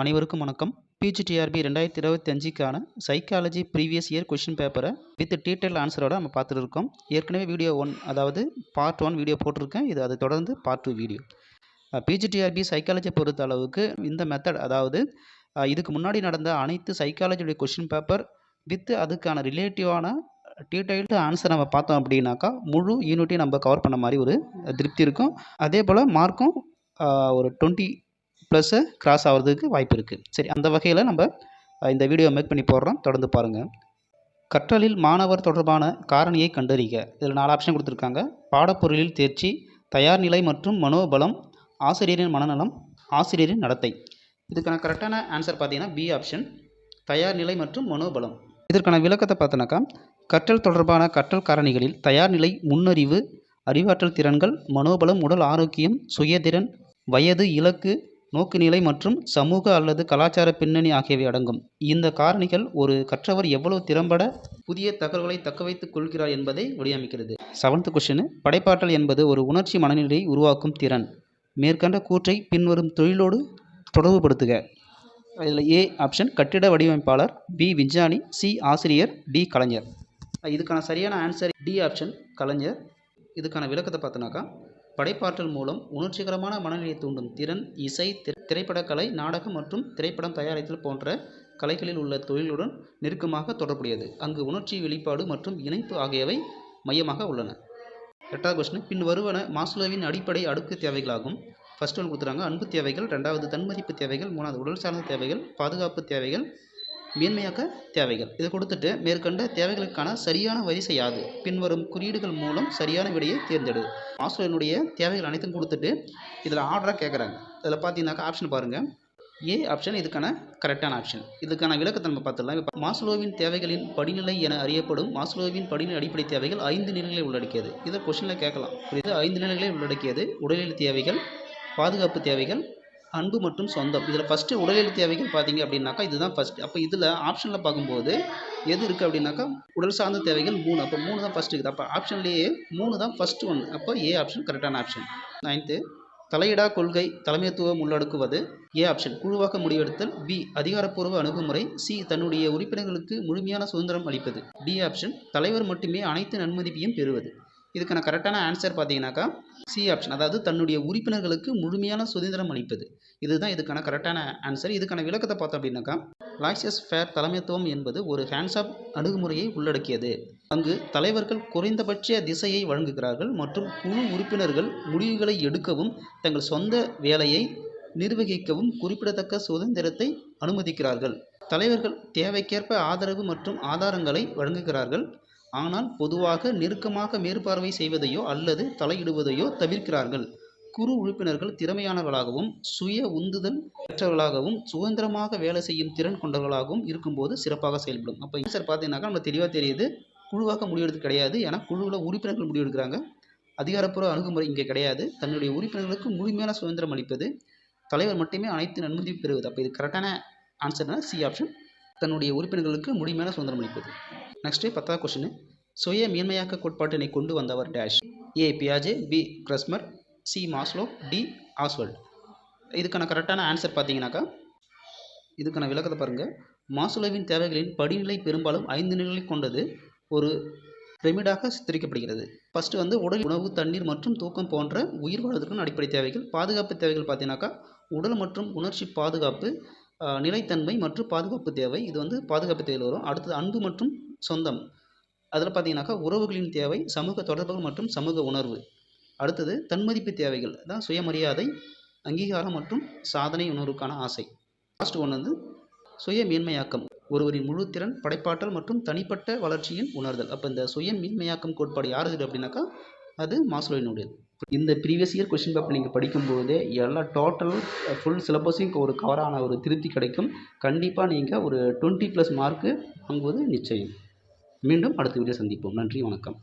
அனைவருக்கும் வணக்கம். பிஜிடிஆர்பி 2025க்கான சைக்காலஜி ப்ரீவியஸ் இயர் கொஷின் பேப்பரை வித் டீட்டெயில் ஆன்சரோட நம்ம பார்த்துட்டு இருக்கோம். ஏற்கனவே வீடியோ 1 அதாவது பார்ட் 1 வீடியோ போட்டிருக்கேன். இது அதை தொடர்ந்து பார்ட் 2 வீடியோ. பிஜிடிஆர்பி சைக்காலஜி பொறுத்த அளவுக்கு இந்த மெத்தட், அதாவது இதுக்கு முன்னாடி நடந்த அனைத்து சைக்காலஜியுடைய கொஷின் பேப்பர் வித் அதுக்கான ரிலேட்டிவான டீட்டெயில்டு ஆன்சர் நம்ம பார்த்தோம் அப்படின்னாக்கா முழு யூனிட்டையும் நம்ம கவர் பண்ண மாதிரி ஒரு திருப்தி இருக்கும். அதே போல் மார்க்கும் ஒரு 20 ப்ளஸ்ஸு கிராஸ் ஆகிறதுக்கு வாய்ப்பு இருக்குது. சரி, அந்த வகையில் நம்ம இந்த வீடியோ மேக் பண்ணி போடுறோம். தொடர்ந்து பாருங்கள். கற்றலில் மாணவர் தொடர்பான காரணியை கண்டறிக. இதில் 4 ஆப்ஷன் கொடுத்துருக்காங்க. பாடப்பொருளில் தேர்ச்சி, தயார் நிலை மற்றும் மனோபலம், ஆசிரியரின் மனநலம், ஆசிரியரின் நடத்தை. இதுக்கான கரெக்டான ஆன்சர் பார்த்தீங்கன்னா பி ஆப்ஷன், தயார் நிலை மற்றும் மனோபலம். இதற்கான விளக்கத்தை பார்த்தோன்னாக்கா, கற்றல் தொடர்பான கற்றல் காரணிகளில் தயார் நிலை முன்னறிவு, அறிவாற்றல் திறன்கள், மனோபலம் உடல் ஆரோக்கியம், சுயதிறன், வயது, இலக்கு, நோக்குநிலை மற்றும் சமூக அல்லது கலாச்சார பின்னணி ஆகியவை அடங்கும். இந்த காரணிகள் ஒரு கற்றவர் எவ்வளவு திறம்பட புதிய தகவல்களை தக்கவைத்துக் கொள்கிறார் என்பதை வடிவமைக்கிறது. 7th கொஸ்டின், படைப்பாற்றல் என்பது ஒரு உணர்ச்சி மனநிலையை உருவாக்கும் திறன். மேற்கண்ட கூற்றை பின்வரும் தொழிலோடு தொடர்புபடுத்துக. இதில் ஏ ஆப்ஷன் கட்டிட வடிவமைப்பாளர், பி விஞ்ஞானி, சி ஆசிரியர், டி கலைஞர். இதுக்கான சரியான ஆன்சர் டி ஆப்ஷன் கலைஞர். இதுக்கான விளக்கத்தை பார்த்தோன்னாக்கா, படைப்பாற்றல் மூலம் உணர்ச்சிகரமான மனநிலையை தூண்டும் திறன் இசை, திரைப்படக்கலை, நாடகம் மற்றும் திரைப்படம் தயாரித்தல் போன்ற கலைகளில் உள்ள தொழிலுடன் நெருக்கமாக தொடர்புடையது. அங்கு உணர்ச்சி வெளிப்பாடு மற்றும் இணைப்பு ஆகியவை மையமாக உள்ளன. 8வது கொஸ்டின், பின் வருவன மாஸ்லோவின் அடிப்படை அடுக்கு தேவைகளாகும். ஃபர்ஸ்ட் ஒன்று கொடுத்துறாங்க அன்பு தேவைகள், 2வது தன்மதிப்பு தேவைகள், 3வது உடல் சார்ந்த தேவைகள், பாதுகாப்பு தேவைகள், மேன்மையாக்க தேவைகள். இதை கொடுத்துட்டு மேற்கண்ட தேவைகளுக்கான சரியான வரிசை யாது? பின்வரும் குறியீடுகள் மூலம் சரியான விடையை தேர்ந்தெடு. மாஸ்லோவினுடைய தேவைகள் அனைத்தும் கொடுத்துட்டு இதில் ஆர்டராக கேட்குறாங்க. இதில் பார்த்தீங்கன்னாக்கா ஆப்ஷன் பாருங்கள். ஏ ஆப்ஷன் இதுக்கான கரெக்டான ஆப்ஷன். இதுக்கான விளக்கத்தை நம்ம பார்த்துடலாம். இப்போ மாஸ்லோவின் தேவைகளின் படிநிலை என அறியப்படும் மாஸ்லோவின் படிநிலை அடிப்படை தேவைகள் 5 நிலைகளை உள்ளடக்கியது. இதை கொஸ்டினில் கேட்கலாம். இது 5 நிலைகளை உள்ளடக்கியது. உடலியல் தேவைகள், பாதுகாப்பு தேவைகள், அன்பு மற்றும் சொந்தம். இதில் ஃபஸ்ட்டு உடலியல் தேவைகள் பார்த்தீங்க அப்படின்னாக்கா இதுதான் ஃபஸ்ட்டு. அப்போ இதில் ஆப்ஷனில் பார்க்கும்போது எது இருக்குது அப்படின்னாக்கா உடல் சார்ந்த தேவைகள் 3. அப்போ 3 தான் ஃபஸ்ட்டு இருக்குது. அப்போ ஆப்ஷன்லேயே 3 தான் ஃபஸ்ட்டு ஒன்று. அப்போ ஏ ஆப்ஷன் கரெக்டான ஆப்ஷன். 9th, தலையிடா கொள்கை தலைமைத்துவம் உள்ளடக்குவது. ஏ ஆப்ஷன் குழுவாக முடிவெடுத்தல், பி அதிகாரப்பூர்வ அணுகுமுறை, சி தன்னுடைய உறுப்பினர்களுக்கு முழுமையான சுதந்திரம் அளிப்பது, டி ஆப்ஷன் தலைவர் மட்டுமே அனைத்து நன்மதிப்பையும் பெறுவது. இதுக்கான கரெக்டான ஆன்சர் பார்த்தீங்கன்னாக்கா சி ஆப்ஷன், அதாவது தன்னுடைய உறுப்பினர்களுக்கு முழுமையான சுதந்திரம் அளிப்பது. இதுதான் இதுக்கான கரெக்டான ஆன்சர். இதுக்கான விளக்கத்தை பார்த்தோம் அப்படின்னாக்கா, லாய்சஸ் ஃபேர் தலைமைத்துவம் என்பது ஒரு ஹேண்ட்ஸ் ஆஃப் அணுகுமுறையை உள்ளடக்கியது. அங்கு தலைவர்கள் குறைந்தபட்ச திசையை வழங்குகிறார்கள் மற்றும் குழு உறுப்பினர்கள் முடிவுகளை எடுக்கவும் தங்கள் சொந்த வேலையை நிர்வகிக்கவும் குறிப்பிடத்தக்க சுதந்திரத்தை அனுமதிக்கிறார்கள். தலைவர்கள் தேவைக்கேற்ப ஆதரவு மற்றும் ஆதாரங்களை வழங்குகிறார்கள், ஆனால் பொதுவாக நெருக்கமாக மேற்பார்வை செய்வதையோ அல்லது தலையிடுவதையோ தவிர்க்கிறார்கள். குழு உறுப்பினர்கள் திறமையானவர்களாகவும் சுய உந்துதல் பெற்றவர்களாகவும் சுதந்திரமாக வேலை செய்யும் திறன் கொண்டவர்களாகவும் இருக்கும்போது சிறப்பாக செயல்படும். அப்போ ஆன்சர் பார்த்தீங்கன்னாக்கா நம்ம தெளிவாக தெரியுது, குழுவாக முடிவெடுத்து கிடையாது. ஏன்னா குழுவில் உறுப்பினர்கள் முடிவெடுக்கிறாங்க. அதிகாரப்பூர்வ அணுகுமுறை இங்கே கிடையாது. தன்னுடைய உறுப்பினர்களுக்கு முழுமையான சுதந்திரம் அளிப்பது, தலைவர் மட்டுமே அனைத்து நன்மதிப்பு பெறுவது. அப்போ இது கரெக்டான ஆன்சர்னா சி ஆப்ஷன், தன்னுடைய உறுப்பினர்களுக்கு முழுமையான சுதந்திரம் அளிப்பது. நெக்ஸ்ட்டு 10வது கொஸ்டின், சுய மேன்மையாக்க கோட்பாட்டினை கொண்டு வந்தவர் டேஷ். ஏ பியாஜே, பி கிரஸ்மர், சி மாஸ்லோ, டி ஆஸ்வல்ட். இதுக்கான கரெக்டான ஆன்சர் பார்த்தீங்கன்னாக்கா இதுக்கான விளக்கத்தை பாருங்கள். மாஸ்லோவின் தேவைகளின் படிநிலை பெரும்பாலும் 5 நிலைகளை கொண்டது ஒரு பிரமிடாக சித்தரிக்கப்படுகிறது. ஃபஸ்ட்டு வந்து உடல், உணவு, தண்ணீர் மற்றும் தூக்கம் போன்ற உயிர் வாழ்வதற்கான அடிப்படை தேவைகள். பாதுகாப்பு தேவைகள் பார்த்தீங்கன்னாக்கா உடல் மற்றும் உணர்ச்சி பாதுகாப்பு, நிலைத்தன்மை மற்றும் பாதுகாப்பு தேவை. இது வந்து பாதுகாப்பு தேவையில் வரும். அடுத்தது அன்பு மற்றும் சொந்தம். அதில் பார்த்தீங்கன்னாக்கா உறவுகளின் தேவை, சமூக தொடர்புகள் மற்றும் சமூக உணர்வு. அடுத்தது தன்மதிப்பு தேவைகள் தான் சுயமரியாதை, அங்கீகாரம் மற்றும் சாதனை உணர்வுக்கான ஆசை. லாஸ்ட் ஒன்று வந்து சுய மேன்மையாக்கம், ஒருவரின் முழு திறன், படைப்பாற்றல் மற்றும் தனிப்பட்ட வளர்ச்சியின் உணர்தல். அப்போ இந்த சுய மேன்மையாக்கம் கோட்பாடு யாருக்கு அப்படின்னாக்கா அது மாஸ்லோவினுடையது. இந்த ப்ரீவியஸ் இயர் கொஸ்டின் பேப்பர் நீங்கள் படிக்கும்போதே எல்லா டோட்டல் ஃபுல் சிலபஸையும் ஒரு கவரான ஒரு திருப்தி கிடைக்கும். கண்டிப்பாக நீங்கள் ஒரு 20+ மார்க்கு வாங்குவது நிச்சயம். மீண்டும் அடுத்த வீடியோ சந்திப்போம். நன்றி, வணக்கம்.